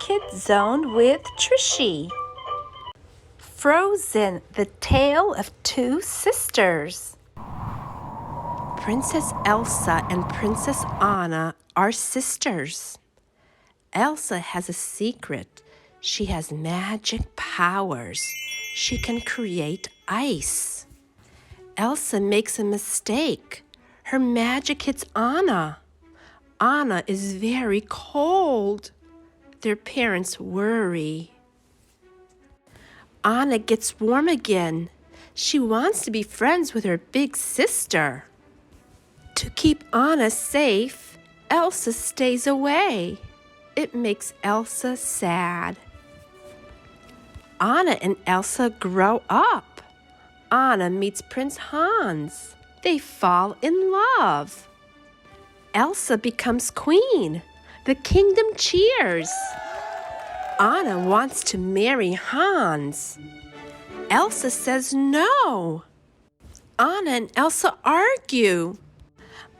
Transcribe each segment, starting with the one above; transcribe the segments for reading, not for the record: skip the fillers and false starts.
Kids Zone with Trishy. Frozen, the tale of two sisters. Princess Elsa and Princess Anna are sisters. Elsa has a secret. She has magic powers. She can create ice. Elsa makes a mistake. Her magic hits Anna. Anna is very cold. Their parents worry. Anna gets warm again. She wants to be friends with her big sister. To keep Anna safe, Elsa stays away. It makes Elsa sad. Anna and Elsa grow up. Anna meets Prince Hans. They fall in love. Elsa becomes queen. The kingdom cheers. Anna wants to marry Hans. Elsa says no. Anna and Elsa argue.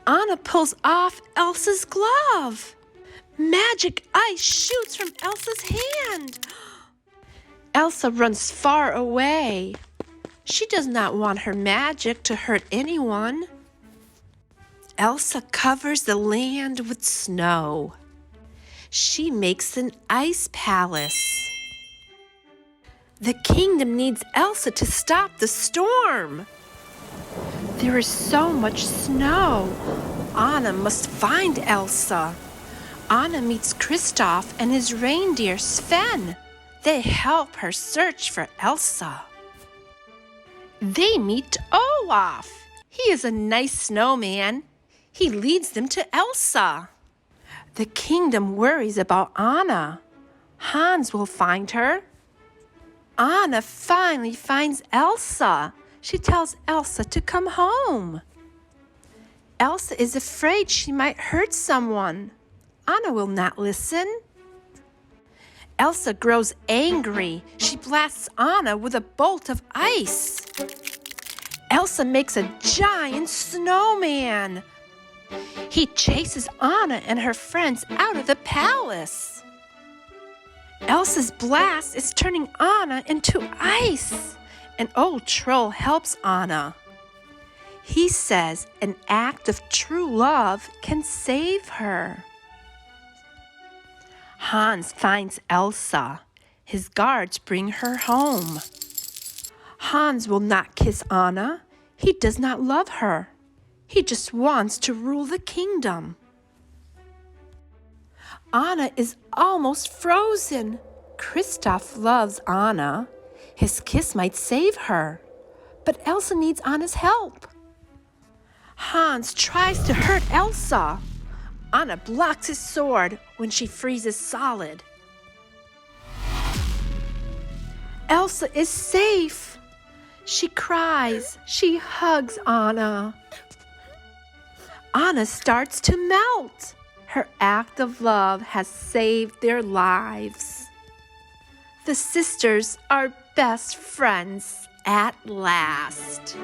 Anna pulls off Elsa's glove. Magic ice shoots from Elsa's hand. Elsa runs far away. She does not want her magic to hurt anyone. Elsa covers the land with snow. She makes an ice palace. The kingdom needs Elsa to stop the storm. There is so much snow. Anna must find Elsa. Anna meets Kristoff and his reindeer Sven. They help her search for Elsa. They meet Olaf. He is a nice snowman. He leads them to Elsa. The kingdom worries about Anna. Hans will find her. Anna finally finds Elsa. She tells Elsa to come home. Elsa is afraid she might hurt someone. Anna will not listen. Elsa grows angry. She blasts Anna with a bolt of ice. Elsa makes a giant snowman. He chases Anna and her friends out of the palace. Elsa's blast is turning Anna into ice. An old troll helps Anna. He says an act of true love can save her. Hans finds Elsa. His guards bring her home. Hans will not kiss Anna. He does not love her. He just wants to rule the kingdom. Anna is almost frozen. Kristoff loves Anna. His kiss might save her. But Elsa needs Anna's help. Hans tries to hurt Elsa. Anna blocks his sword when she freezes solid. Elsa is safe. She cries. She hugs Anna. Anna starts to melt. Her act of love has saved their lives. The sisters are best friends at last.